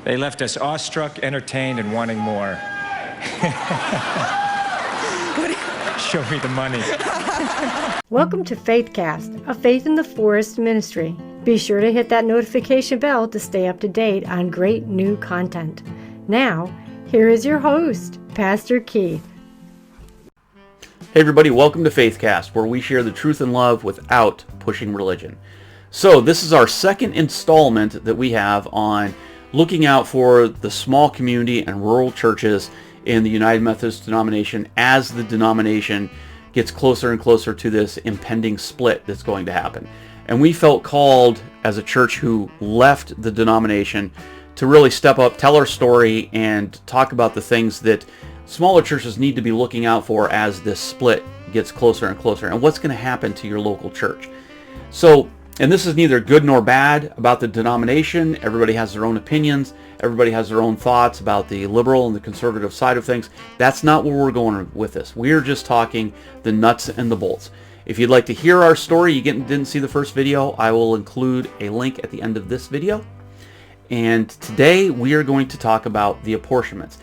They left us awestruck, entertained, and wanting more. Show me the money. Welcome to Faithcast, a Faith in the Forest ministry. Be sure to hit that notification bell to stay up to date on great new content. Now, here is your host, Pastor Keith. Hey everybody, welcome to Faithcast, where we share the truth and love without pushing religion. So this is our second installment that we have on looking out for the small community and rural churches in the United Methodist denomination as the denomination gets closer and closer to this impending split that's going to happen. And we felt called as a church who left the denomination to really step up, tell our story, and talk about the things that smaller churches need to be looking out for as this split gets closer and closer, and what's going to happen to your local church. So, and this is neither good nor bad about the denomination. Everybody has their own opinions. Everybody has their own thoughts about the liberal and the conservative side of things. That's not where we're going with this. We're just talking the nuts and the bolts. If you'd like to hear our story, you didn't see the first video, I will include a link at the end of this video. And today we are going to talk about the apportionments.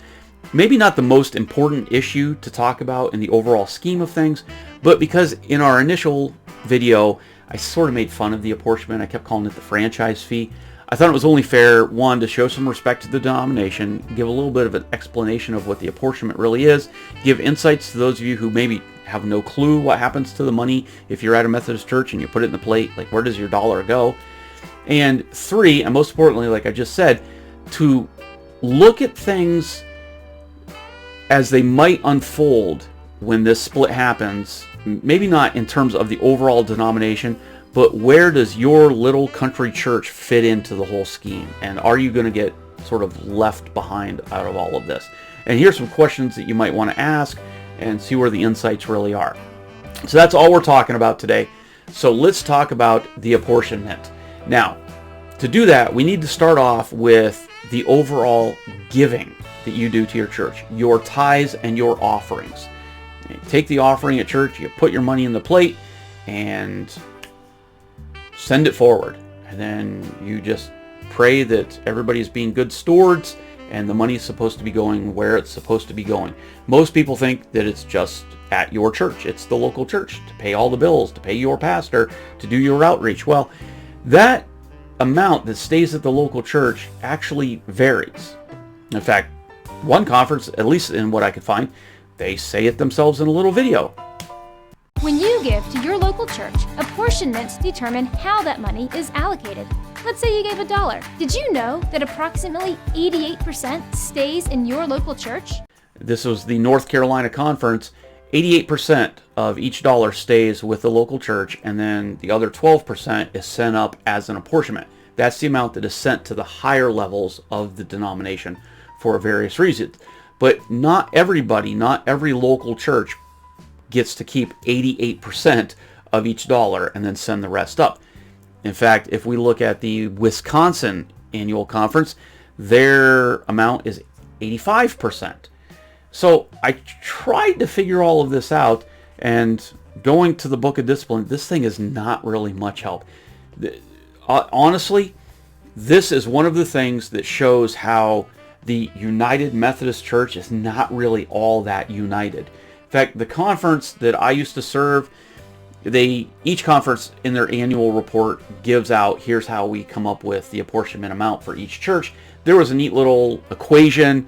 Maybe not the most important issue to talk about in the overall scheme of things, but because in our initial video, I sort of made fun of the apportionment. I kept calling it the franchise fee. I thought it was only fair, one, to show some respect to the denomination, give a little bit of an explanation of what the apportionment really is, give insights to those of you who maybe have no clue what happens to the money if you're at a Methodist church and you put it in the plate, like where does your dollar go? And three, and most importantly, like I just said, to look at things as they might unfold when this split happens, maybe not in terms of the overall denomination, but where does your little country church fit into the whole scheme? And are you going to get sort of left behind out of all of this? And here's some questions that you might want to ask and see where the insights really are. So that's all we're talking about today. So let's talk about the apportionment. Now, to do that, we need to start off with the overall giving that you do to your church, your tithes and your offerings. You take the offering at church, you put your money in the plate, and send it forward. And then you just pray that everybody's being good stewards and the money is supposed to be going where it's supposed to be going. Most people think that it's just at your church. It's the local church to pay all the bills, to pay your pastor, to do your outreach. Well, that amount that stays at the local church actually varies. In fact, one conference, at least in what I could find, they say it themselves in a little video. When you give to your local church, apportionments determine how that money is allocated. Let's say you gave $1. Did you know that approximately 88% stays in your local church? This was the North Carolina conference. 88% of each dollar stays with the local church, and then the other 12% is sent up as an apportionment. That's the amount that is sent to the higher levels of the denomination for various reasons. But not everybody, not every local church gets to keep 88% of each dollar and then send the rest up. In fact, if we look at the Wisconsin annual conference, their amount is 85%. So I tried to figure all of this out, and going to the Book of Discipline, this thing is not really much help. Honestly, this is one of the things that shows how the United Methodist Church is not really all that united. In fact, the conference that I used to serve, each conference in their annual report gives out, here's how we come up with the apportionment amount for each church. There was a neat little equation,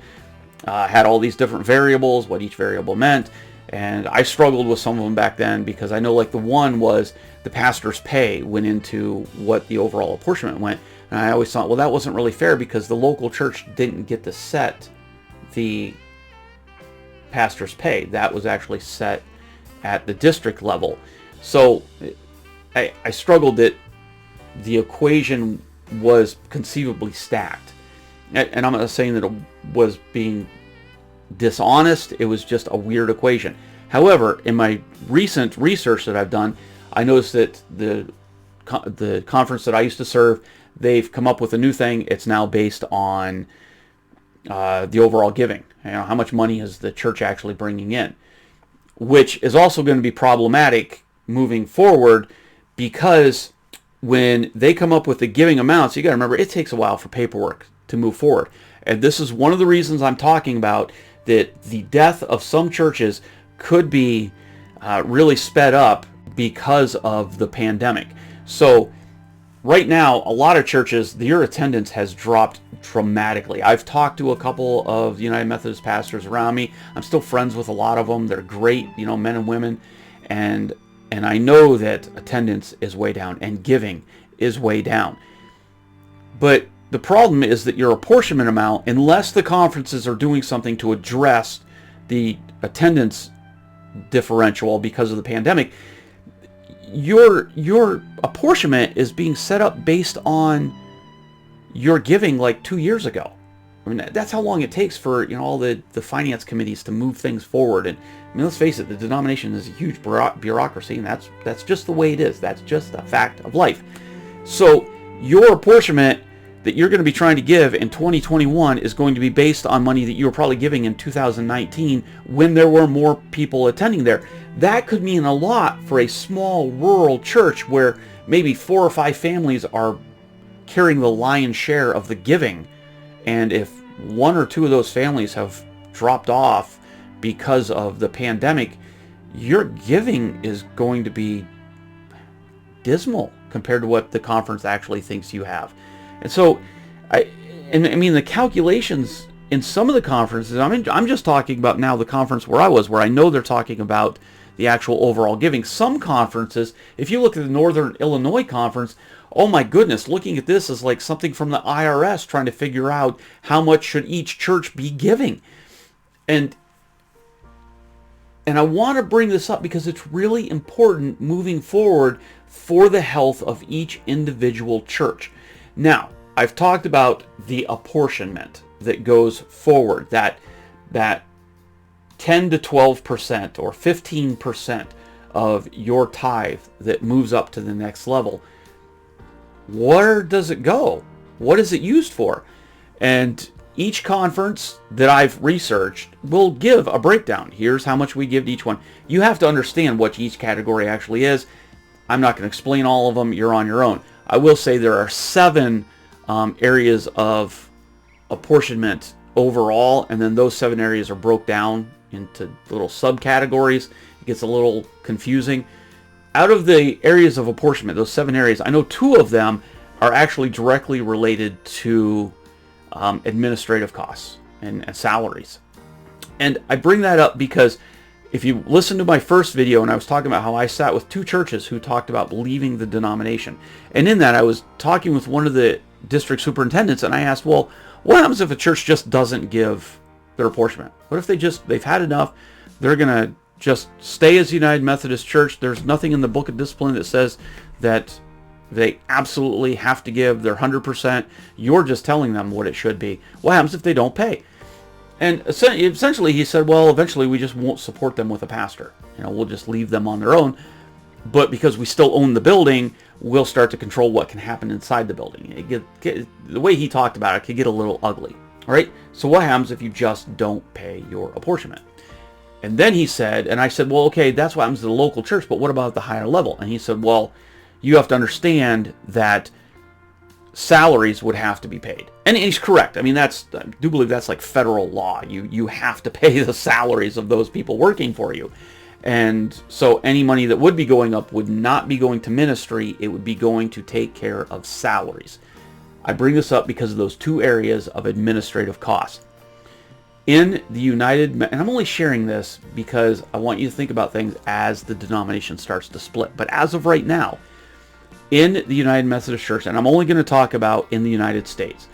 had all these different variables, what each variable meant, and I struggled with some of them back then because I know like the one was the pastor's pay went into what the overall apportionment went. And I always thought, well, that wasn't really fair because the local church didn't get to set the pastor's pay. That was actually set at the district level. So I struggled that the equation was conceivably stacked. And I'm not saying that it was being dishonest. It was just a weird equation. However, in my recent research that I've done, I noticed that the conference that I used to serve, they've come up with a new thing. It's now based on the overall giving. You know, how much money is the church actually bringing in? Which is also going to be problematic moving forward because when they come up with the giving amounts, you got to remember it takes a while for paperwork to move forward. And this is one of the reasons I'm talking about that the death of some churches could be really sped up because of the pandemic. So right now, a lot of churches, their attendance has dropped dramatically. I've talked to a couple of United Methodist pastors around me. I'm still friends with a lot of them. They're great, men and women. And I know that attendance is way down and giving is way down. But the problem is that your apportionment amount, unless the conferences are doing something to address the attendance differential because of the pandemic, your apportionment is being set up based on your giving like 2 years ago. I mean, that's how long it takes for all the finance committees to move things forward. And I mean, let's face it, the denomination is a huge bureaucracy, and that's just the way it is. That's just a fact of life. So your apportionment that you're going to be trying to give in 2021 is going to be based on money that you were probably giving in 2019 when there were more people attending there. That could mean a lot for a small rural church where maybe 4 or 5 families are carrying the lion's share of the giving. And if 1 or 2 of those families have dropped off because of the pandemic, your giving is going to be dismal compared to what the conference actually thinks you have. And so, I mean, the calculations in some of the conferences, I'm just talking about now the conference where I was, where I know they're talking about the actual overall giving. Some conferences, if you look at the Northern Illinois Conference, oh my goodness, looking at this is like something from the IRS trying to figure out how much should each church be giving. And I want to bring this up because it's really important moving forward for the health of each individual church. Now, I've talked about the apportionment that goes forward, that 10 to 12% or 15% of your tithe that moves up to the next level. Where does it go? What is it used for? And each conference that I've researched will give a breakdown. Here's how much we give to each one. You have to understand what each category actually is. I'm not going to explain all of them. You're on your own. I will say there are 7 areas of apportionment overall, and then those 7 areas are broke down into little subcategories. It gets a little confusing. Out of the areas of apportionment, those 7 areas, I know 2 of them are actually directly related to administrative costs and salaries. And I bring that up because if you listen to my first video, and I was talking about how I sat with 2 churches who talked about leaving the denomination. And in that, I was talking with one of the district superintendents, and I asked, well, what happens if a church just doesn't give their apportionment? What if they've had enough, they're going to just stay as United Methodist Church? There's nothing in the Book of Discipline that says that they absolutely have to give their 100%. You're just telling them what it should be. What happens if they don't pay? And essentially he said, well, eventually we just won't support them with a pastor. We'll just leave them on their own. But because we still own the building, we'll start to control what can happen inside the building. The way he talked about it could get a little ugly. All right? So what happens if you just don't pay your apportionment? And then he said, and I said, well, okay, that's what happens to the local church, but what about the higher level? And he said, well, you have to understand that salaries would have to be paid. And he's correct. I mean, I do believe that's like federal law. You have to pay the salaries of those people working for you. And so any money that would be going up would not be going to ministry. It would be going to take care of salaries. I bring this up because of those 2 areas of administrative costs. In the United, and I'm only sharing this because I want you to think about things as the denomination starts to split. But as of right now, in the United Methodist Church, and I'm only going to talk about in the United States.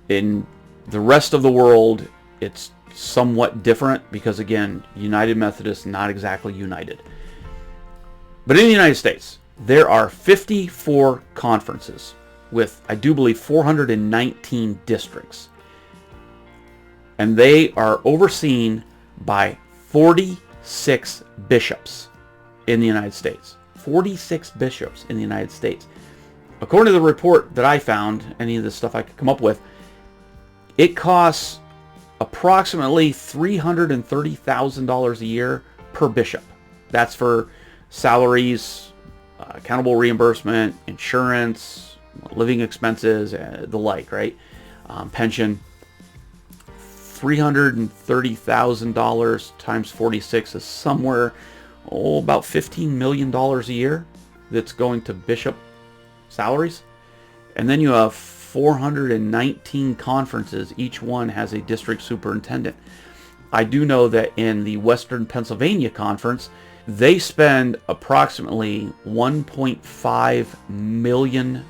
In the rest of the world, it's somewhat different because, again, United Methodist, not exactly united. But in the United States, there are 54 conferences with, I do believe, 419 districts. And they are overseen by 46 bishops in the United States. 46 bishops in the United States. According to the report that I found, any of the stuff I could come up with, it costs approximately $330,000 a year per bishop. That's for salaries, accountable reimbursement, insurance, living expenses, the like, right? pension. $330,000 times 46 is somewhere, about $15 million a year that's going to bishop salaries. And then you have 419 conferences. Each one has a district superintendent. I do know that in the Western Pennsylvania Conference, they spend approximately $1.5 million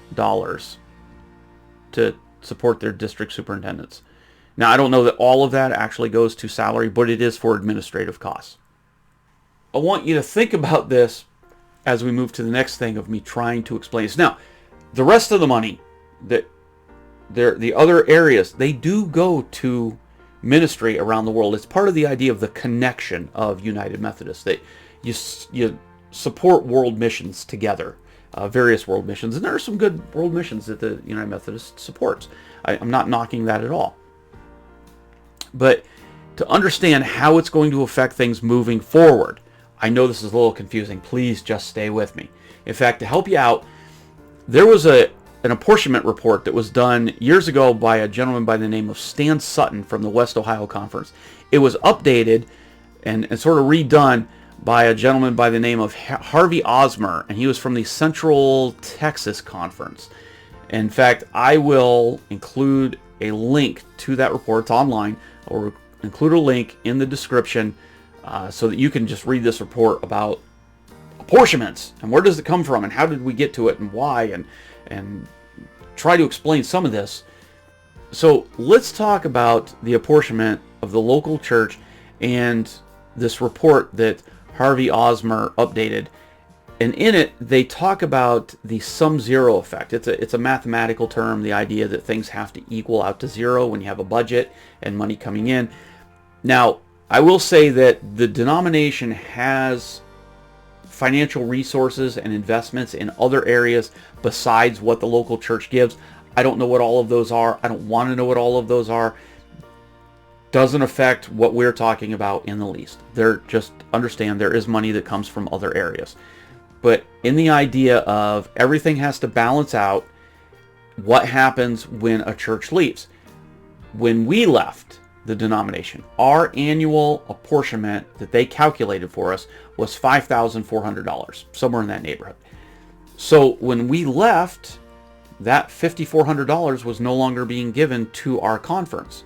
to support their district superintendents. Now, I don't know that all of that actually goes to salary, but it is for administrative costs. I want you to think about this as we move to the next thing of me trying to explain this. Now, the rest of the money, the other areas, they do go to ministry around the world. It's part of the idea of the connection of United Methodist, that you support world missions together, various world missions. And there are some good world missions that the United Methodist supports. I'm not knocking that at all. But to understand how it's going to affect things moving forward, I know this is a little confusing. Please just stay with me. In fact, to help you out, there was an apportionment report that was done years ago by a gentleman by the name of Stan Sutton from the West Ohio Conference. It was updated and sort of redone by a gentleman by the name of Harvey Osmer, and he was from the Central Texas Conference. In fact, I will include a link to that report. It's online. Or include a link in the description so that you can just read this report about apportionments and where does it come from and how did we get to it and why, and try to explain some of this. So let's talk about the apportionment of the local church and this report that Harvey Osmer updated. And in it, they talk about the sum zero effect. It's a mathematical term, the idea that things have to equal out to zero when you have a budget and money coming in. Now, I will say that the denomination has financial resources and investments in other areas besides what the local church gives. I don't know what all of those are. I don't want to know what all of those are. Doesn't affect what we're talking about in the least. They're just understand there is money that comes from other areas. But in the idea of everything has to balance out, what happens when a church leaves? When we left the denomination, our annual apportionment that they calculated for us was $5,400, somewhere in that neighborhood. So when we left, that $5,400 was no longer being given to our conference.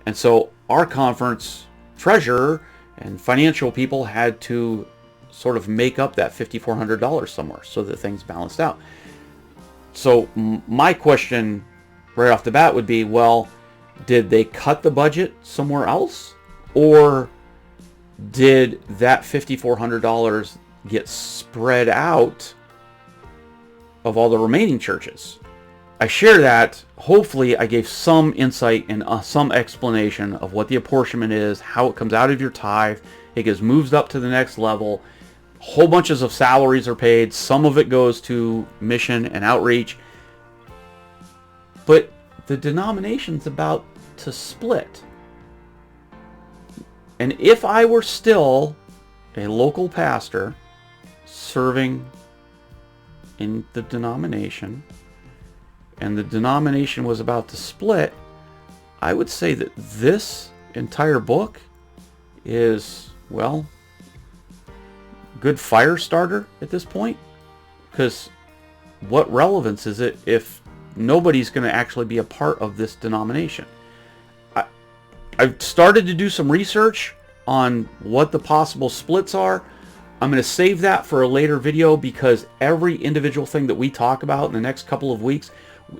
And so our conference treasurer and financial people had to sort of make up that $5,400 somewhere so that things balanced out. So my question right off the bat would be, well, did they cut the budget somewhere else? Or did that $5,400 get spread out of all the remaining churches? I share that. Hopefully I gave some insight and some explanation of what the apportionment is, how it comes out of your tithe. It gets moved up to the next level. Whole bunches of salaries are paid. Some of it goes to mission and outreach. But the denomination's about to split. And if I were still a local pastor serving in the denomination, and the denomination was about to split, I would say that this entire book is, well, good fire starter at this point, because what relevance is it if nobody's going to actually be a part of this denomination? I've started to do some research on what the possible splits are. I'm going to save that for a later video because every individual thing that we talk about in the next couple of weeks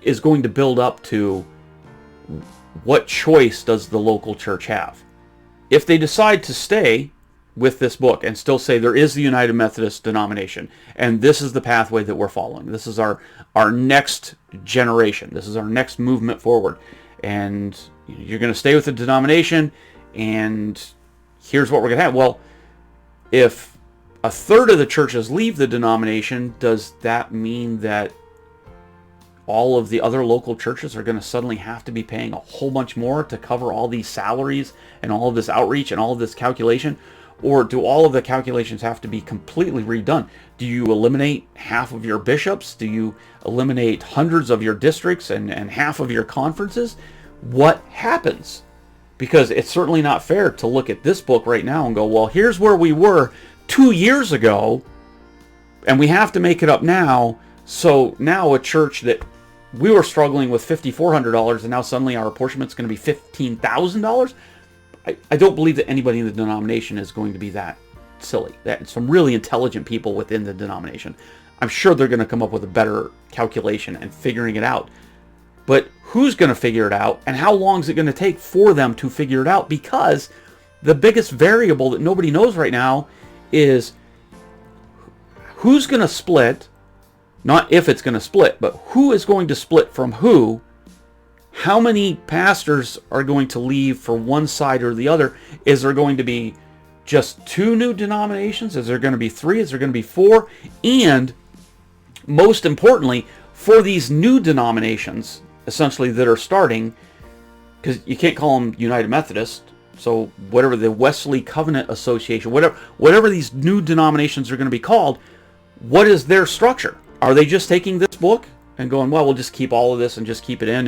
is going to build up to what choice does the local church have. If they decide to stay with this book and still say there is the United Methodist denomination and this is the pathway that we're following, this is our next generation, this is our next movement forward, and you're going to stay with the denomination and here's what we're going to have. Well, if a third of the churches leave the denomination, does that mean that all of the other local churches are going to suddenly have to be paying a whole bunch more to cover all these salaries and all of this outreach and all of this calculation? Or do all of the calculations have to be completely redone? Do you eliminate half of your bishops? Do you eliminate hundreds of your districts and half of your conferences? what happens. Because it's certainly not fair to look at this book right now and go, well, here's where we were 2 years ago, and we have to make it up now. So now a church that we were struggling with $5,400, and now suddenly our apportionment's going to be $15,000. I don't believe that anybody in the denomination is going to be that silly. That some really intelligent people within the denomination, I'm sure they're going to come up with a better calculation and figuring it out. But who's going to figure it out, and how long is it going to take for them to figure it out? Because the biggest variable that nobody knows right now is who's going to split, not if it's going to split, but who is going to split from who. How many pastors are going to leave for one side or the other? Is there going to be just 2 new denominations? Is there going to be 3? Is there going to be 4? And most importantly, for these new denominations, essentially, that are starting, because you can't call them United Methodist, so whatever the Wesley Covenant Association, whatever these new denominations are going to be called, what is their structure? Are they just taking this book and going, well, we'll just keep all of this and just keep it in,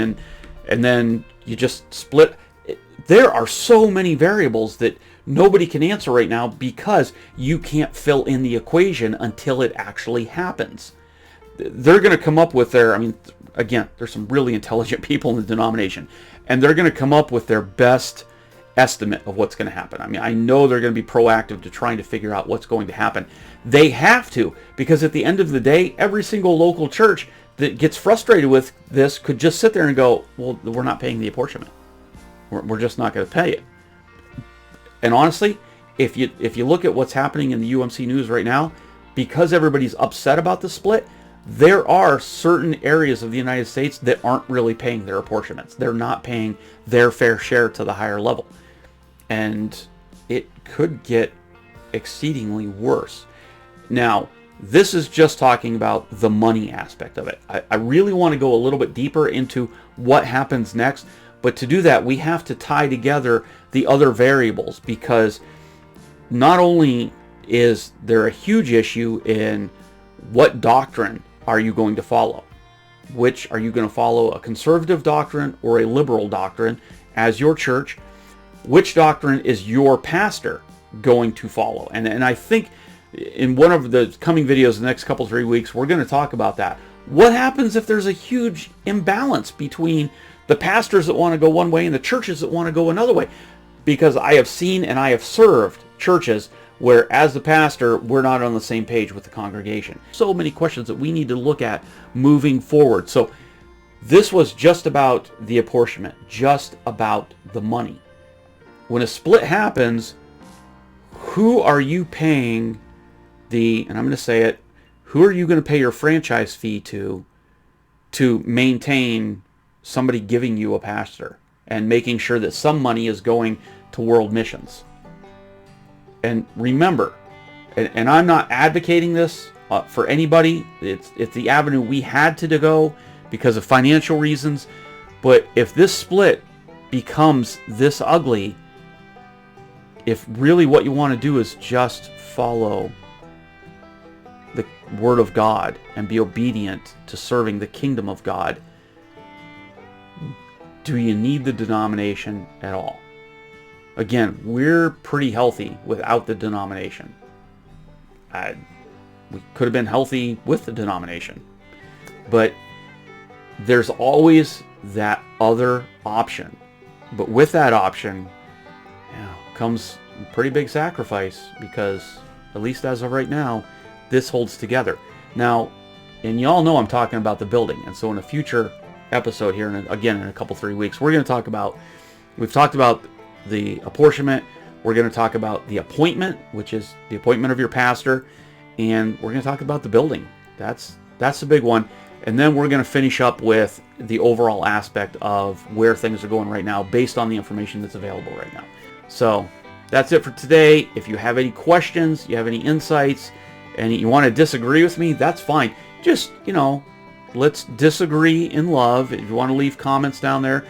and then you just split? There are so many variables that nobody can answer right now because you can't fill in the equation until it actually happens. They're going to come up with their, again, there's some really intelligent people in the denomination, and they're going to come up with their best estimate of what's going to happen. I know they're going to be proactive to trying to figure out what's going to happen. They have to, because at the end of the day, every single local church that gets frustrated with this could just sit there and go, well, we're not paying the apportionment. We're just not going to pay it. And honestly, if you look at what's happening in the UMC news right now, because everybody's upset about the split, there are certain areas of the United States that aren't really paying their apportionments. They're not paying their fair share to the higher level. And it could get exceedingly worse. Now, this is just talking about the money aspect of it. I really want to go a little bit deeper into what happens next. But to do that, we have to tie together the other variables, because not only is there a huge issue in what doctrine are you going to follow? Which are you going to follow, a conservative doctrine or a liberal doctrine as your church? Which doctrine is your pastor going to follow? And I think in one of the coming videos in the next couple 3 weeks, we're going to talk about that. What happens if there's a huge imbalance between the pastors that want to go one way and the churches that want to go another way? Because I have seen and I have served churches where, as the pastor, we're not on the same page with the congregation. So many questions that we need to look at moving forward. So this was just about the apportionment, just about the money. When a split happens, who are you paying and I'm going to say it, who are you going to pay your franchise fee to maintain somebody giving you a pastor and making sure that some money is going to world missions? And remember, and I'm not advocating this for anybody, it's the avenue we had to go because of financial reasons, but if this split becomes this ugly, if really what you want to do is just follow the Word of God and be obedient to serving the kingdom of God, do you need the denomination at all? Again, we're pretty healthy without the denomination. We could have been healthy with the denomination. But there's always that other option. But with that option, comes a pretty big sacrifice, because, at least as of right now, this holds together. Now, and y'all know I'm talking about the building. And so in a future episode here, and again in a couple 3 weeks, we're going to talk about, we've talked about the apportionment, we're going to talk about the appointment, which is the appointment of your pastor, and we're going to talk about the building. That's the big one. And then we're going to finish up with the overall aspect of where things are going right now based on the information that's available right now. So that's it for today. If you have any questions, you have any insights, and you want to disagree with me, that's fine. Just, let's disagree in love. If you want to leave comments down there,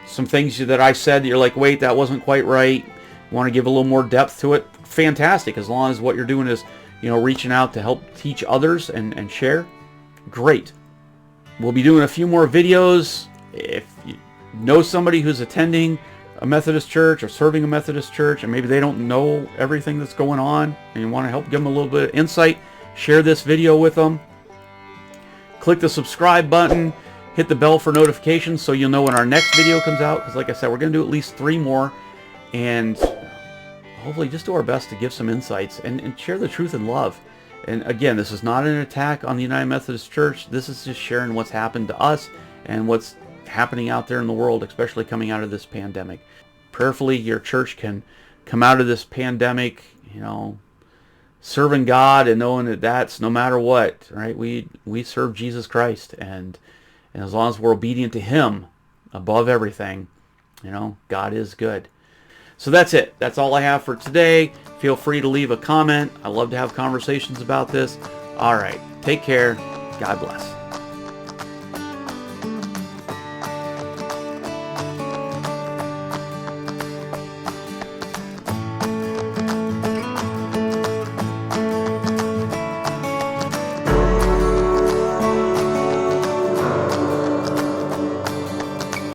some things that I said that you're like, wait, that wasn't quite right, you want to give a little more depth to it, fantastic. As long as what you're doing is, reaching out to help teach others and share, great. We'll be doing a few more videos. If know somebody who's attending a Methodist church or serving a Methodist church, and maybe they don't know everything that's going on, and you want to help give them a little bit of insight, share this video with them. Click the subscribe button, hit the bell for notifications so you'll know when our next video comes out, because like I said, we're going to do at least 3 more, and hopefully just do our best to give some insights and share the truth in love. And again, this is not an attack on the United Methodist Church. This is just sharing what's happened to us and what's happening out there in the world, especially coming out of this pandemic. Prayerfully, your church can come out of this pandemic, serving God and knowing that that's no matter what, right? We serve Jesus Christ, and as long as we're obedient to Him above everything, God is good. So that's it. That's all I have for today. Feel free to leave a comment. I love to have conversations about this. All right. Take care. God bless.